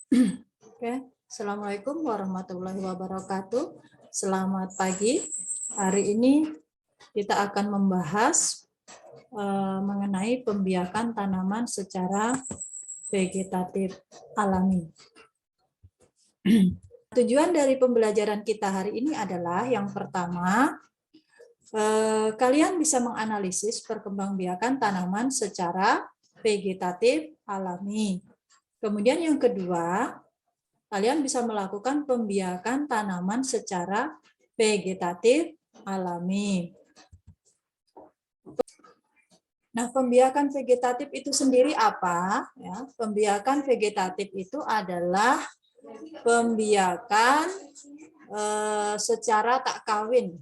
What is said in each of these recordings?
Oke, Assalamualaikum warahmatullahi wabarakatuh. Selamat pagi. Hari ini kita akan membahas mengenai pembiakan tanaman secara vegetatif alami. Tujuan dari pembelajaran kita hari ini adalah yang pertama, kalian bisa menganalisis perkembangbiakan tanaman secara vegetatif alami. Kemudian yang kedua, kalian bisa melakukan pembiakan tanaman secara vegetatif alami. Nah, pembiakan vegetatif itu sendiri apa? Ya, pembiakan vegetatif itu adalah pembiakan secara tak kawin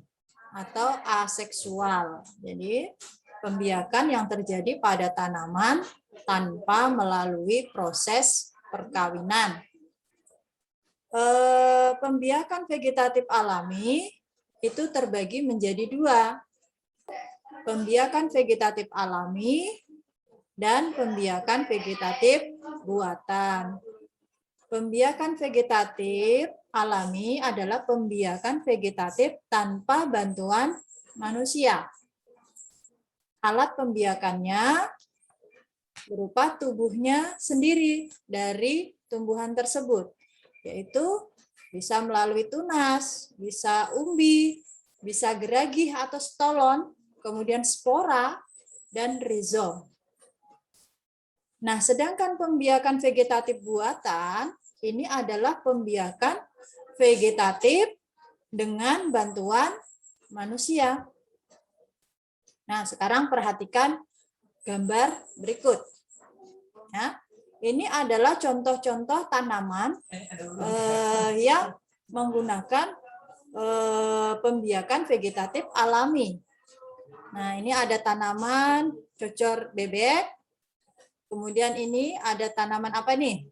atau aseksual. Jadi, pembiakan yang terjadi pada tanaman tanpa melalui proses perkawinan. Pembiakan vegetatif alami itu terbagi menjadi dua. Pembiakan vegetatif alami dan pembiakan vegetatif buatan. Pembiakan vegetatif alami adalah pembiakan vegetatif tanpa bantuan manusia. Alat pembiakannya berupa tubuhnya sendiri dari tumbuhan tersebut, yaitu bisa melalui tunas, bisa umbi, bisa geragih atau stolon, kemudian spora, dan rizom. Nah, sedangkan pembiakan vegetatif buatan, ini adalah pembiakan vegetatif dengan bantuan manusia. Nah, sekarang perhatikan gambar berikut. Ya, ini adalah contoh-contoh tanaman yang menggunakan pembiakan vegetatif alami. Nah, ini ada tanaman cocor bebek. Kemudian ini ada tanaman apa nih?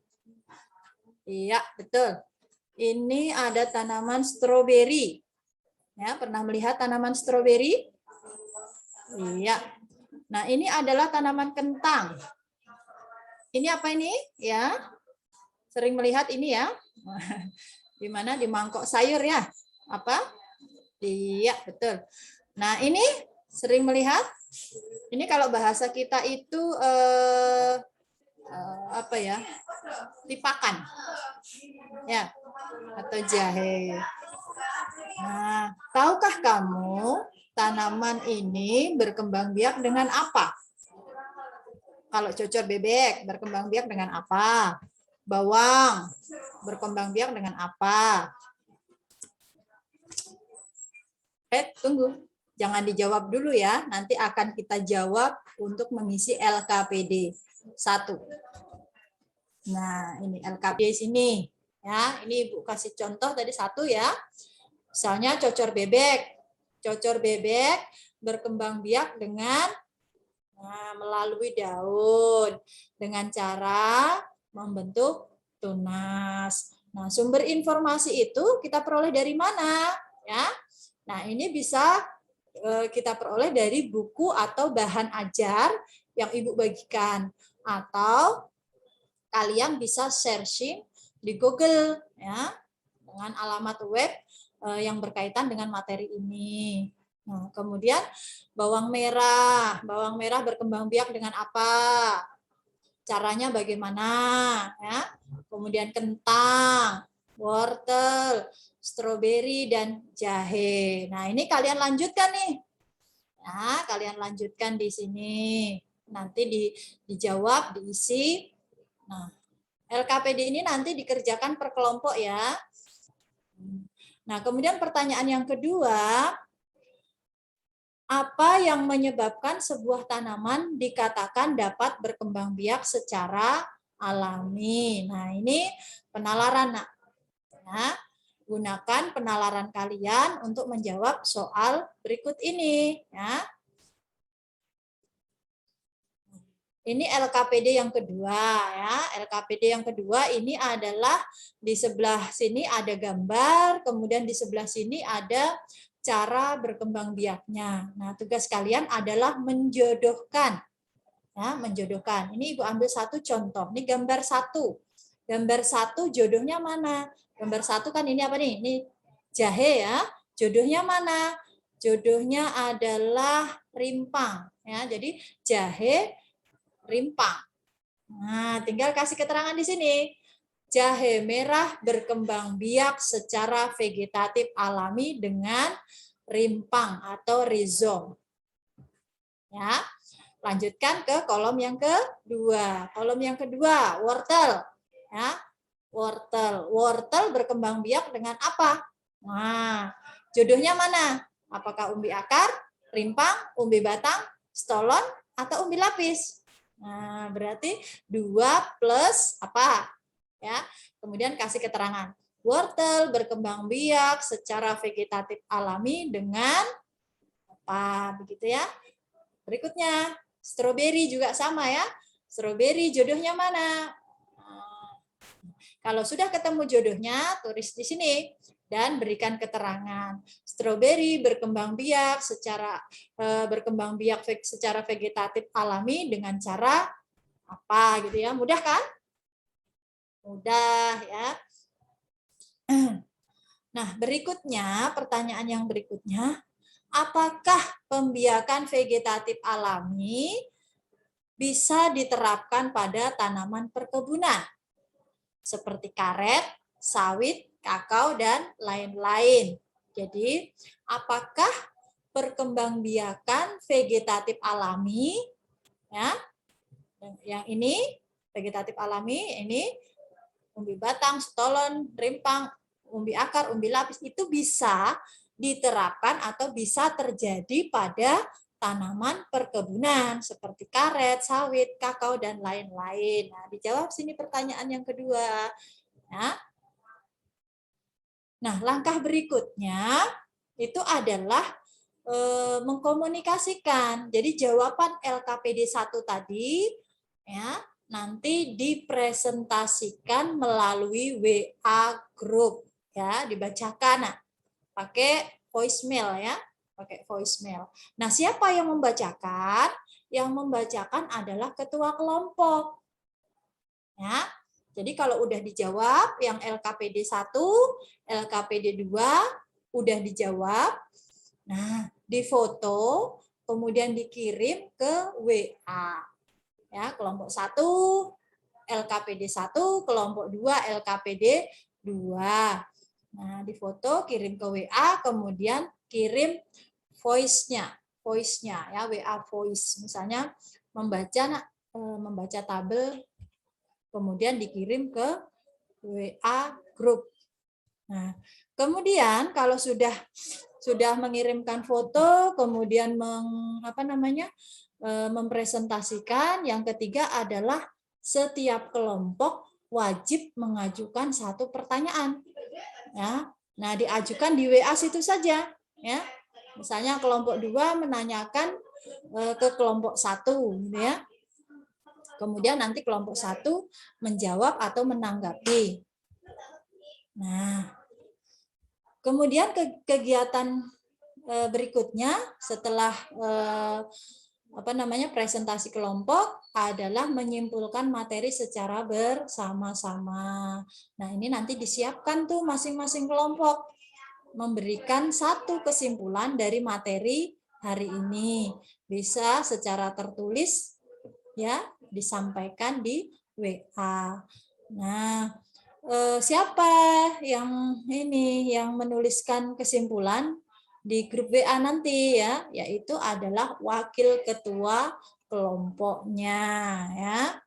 Iya, betul. Ini ada tanaman stroberi. Ya, pernah melihat tanaman stroberi? Iya. Nah, ini adalah tanaman kentang. Ini apa ini? Ya, sering melihat ini ya. Di mana? Di mangkok sayur ya. Apa? Iya, betul. Nah, ini sering melihat. Ini kalau bahasa kita itu apa ya? Tipakan. Ya, atau jahe. Nah, tahukah kamu tanaman ini berkembang biak dengan apa? Kalau cocor bebek berkembang biak dengan apa? Bawang berkembang biak dengan apa? Tunggu. Jangan dijawab dulu ya. Nanti akan kita jawab untuk mengisi LKPD 1. Nah, ini LKPD sini. Ya, ini Ibu kasih contoh tadi 1 ya. Misalnya cocor bebek. Cocor bebek berkembang biak dengan melalui daun dengan cara membentuk tunas. Nah, sumber informasi itu kita peroleh dari mana? Ya. Nah, ini bisa kita peroleh dari buku atau bahan ajar yang Ibu bagikan, atau kalian bisa searching di Google ya dengan alamat web yang berkaitan dengan materi ini. Nah, kemudian bawang merah berkembang biak dengan apa? Caranya bagaimana? Ya. Kemudian kentang, wortel, stroberi, dan jahe. Nah, ini kalian lanjutkan nih. Nah, kalian lanjutkan di sini. Nanti dijawab, diisi. Nah, LKPD ini nanti dikerjakan per kelompok ya. Nah, kemudian pertanyaan yang kedua, apa yang menyebabkan sebuah tanaman dikatakan dapat berkembang biak secara alami? Nah, ini penalaran, Nak. Nah, gunakan penalaran kalian untuk menjawab soal berikut ini. Ya. Ini LKPD yang kedua ya. LKPD yang kedua ini adalah di sebelah sini ada gambar, kemudian di sebelah sini ada cara berkembang biaknya. Nah, tugas kalian adalah menjodohkan. Ya, menjodohkan. Ini Ibu ambil satu contoh. Ini gambar 1. Gambar 1 jodohnya mana? Gambar 1 kan ini apa nih? Ini jahe ya. Jodohnya mana? Jodohnya adalah rimpang ya. Jadi jahe rimpang. Nah, tinggal kasih keterangan di sini. Jahe merah berkembang biak secara vegetatif alami dengan rimpang atau rizom. Ya. Lanjutkan ke kolom yang kedua. Kolom yang kedua, wortel. Ya. Wortel. Wortel berkembang biak dengan apa? Nah, jodohnya mana? Apakah umbi akar, rimpang, umbi batang, stolon, atau umbi lapis? Nah, berarti 2 plus apa? Ya. Kemudian kasih keterangan. Wortel berkembang biak secara vegetatif alami dengan apa? Begitu ya. Berikutnya, stroberi juga sama ya. Stroberi jodohnya mana? Kalau sudah ketemu jodohnya, tulis di sini dan berikan keterangan. Stroberi berkembang biak secara vegetatif alami dengan cara apa gitu ya. Mudah kan? Mudah ya. Nah, berikutnya, pertanyaan yang berikutnya, apakah pembiakan vegetatif alami bisa diterapkan pada tanaman perkebunan? Seperti karet, sawit, kakao, dan lain-lain. Jadi, apakah perkembangbiakan vegetatif alami, ya, yang ini vegetatif alami, ini umbi batang, stolon, rimpang, umbi akar, umbi lapis, itu bisa diterapkan atau bisa terjadi pada tanaman perkebunan seperti karet, sawit, kakao, dan lain-lain. Nah, dijawab sini pertanyaan yang kedua. Ya. Nah, langkah berikutnya itu adalah mengkomunikasikan. Jadi jawaban LKPD 1 tadi ya nanti dipresentasikan melalui WA group ya, dibacakan pakai voicemail ya, pakai voicemail. Nah, siapa yang membacakan? Yang membacakan adalah ketua kelompok. Ya. Jadi kalau udah dijawab yang LKPD 1, LKPD 2 udah dijawab. Nah, difoto kemudian dikirim ke WA. Ya, kelompok 1 LKPD 1, kelompok 2 LKPD 2. Nah, difoto kirim ke WA kemudian kirim voice-nya ya, WA voice. Misalnya membaca tabel kemudian dikirim ke WA group. Nah, kemudian kalau sudah mengirimkan foto, kemudian mempresentasikan, yang ketiga adalah setiap kelompok wajib mengajukan satu pertanyaan. Ya. Nah, diajukan di WA situ saja, ya. Misalnya kelompok 2 menanyakan ke kelompok 1 gitu ya. Kemudian nanti kelompok 1 menjawab atau menanggapi. Nah, kemudian kegiatan berikutnya setelah presentasi kelompok adalah menyimpulkan materi secara bersama-sama. Nah, ini nanti disiapkan tuh masing-masing kelompok memberikan satu kesimpulan dari materi hari ini. Bisa secara tertulis ya, disampaikan di WA. Nah, siapa yang menuliskan kesimpulan di grup WA nanti ya, yaitu adalah wakil ketua kelompoknya ya.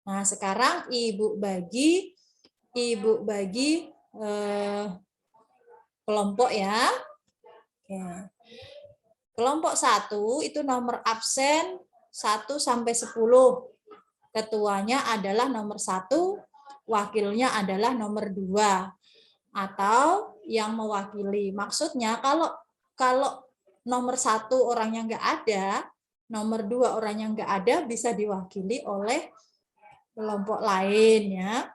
Nah, sekarang Ibu bagi kelompok ya. Oke. Kelompok 1 itu nomor absen 1 sampai 10. Ketuanya adalah nomor 1, wakilnya adalah nomor 2. Atau yang mewakili. Maksudnya kalau nomor 1 orangnya nggak ada, nomor 2 orangnya nggak ada, bisa diwakili oleh kelompok lain ya.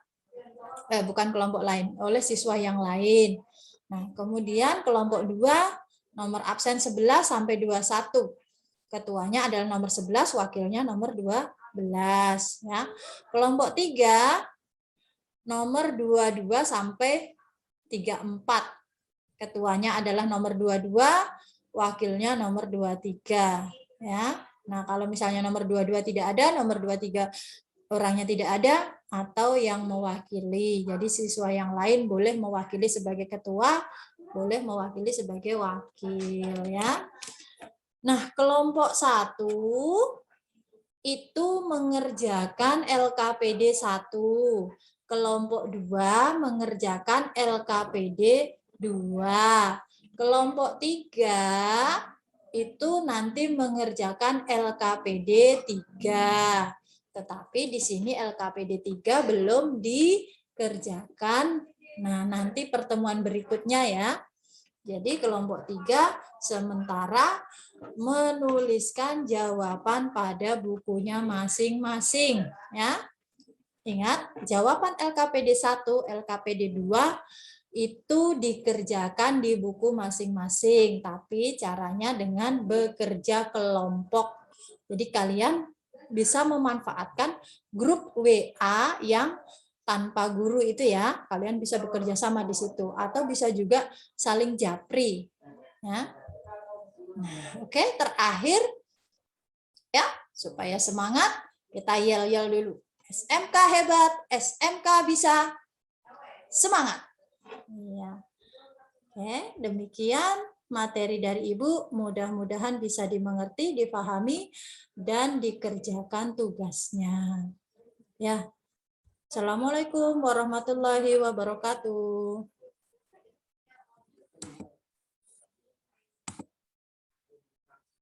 Bukan kelompok lain, oleh siswa yang lain. Nah, kemudian kelompok 2 nomor absen 11 sampai 21. Ketuanya adalah nomor 11, wakilnya nomor 12 ya. Kelompok 3 nomor 22 sampai 34. Ketuanya adalah nomor 22, wakilnya nomor 23 ya. Nah, kalau misalnya nomor 22 tidak ada, nomor 23 orangnya tidak ada atau yang mewakili. Jadi siswa yang lain boleh mewakili sebagai ketua, boleh mewakili sebagai wakil ya. Nah, kelompok 1 itu mengerjakan LKPD 1. Kelompok 2 mengerjakan LKPD 2. Kelompok 3 itu nanti mengerjakan LKPD 3. Tetapi di sini LKPD 3 belum dikerjakan. Nah, nanti pertemuan berikutnya ya. Jadi kelompok 3 sementara menuliskan jawaban pada bukunya masing-masing ya. Ingat, jawaban LKPD 1, LKPD 2 itu dikerjakan di buku masing-masing, tapi caranya dengan bekerja kelompok. Jadi kalian bisa memanfaatkan grup WA yang tanpa guru itu ya, kalian bisa bekerja sama di situ atau bisa juga saling japri ya. Nah, oke, terakhir ya, supaya semangat kita yel-yel dulu. SMK hebat, SMK bisa, semangat. Ya. Oke, demikian materi dari Ibu, mudah-mudahan bisa dimengerti, dipahami, dan dikerjakan tugasnya. Ya. Assalamualaikum warahmatullahi wabarakatuh.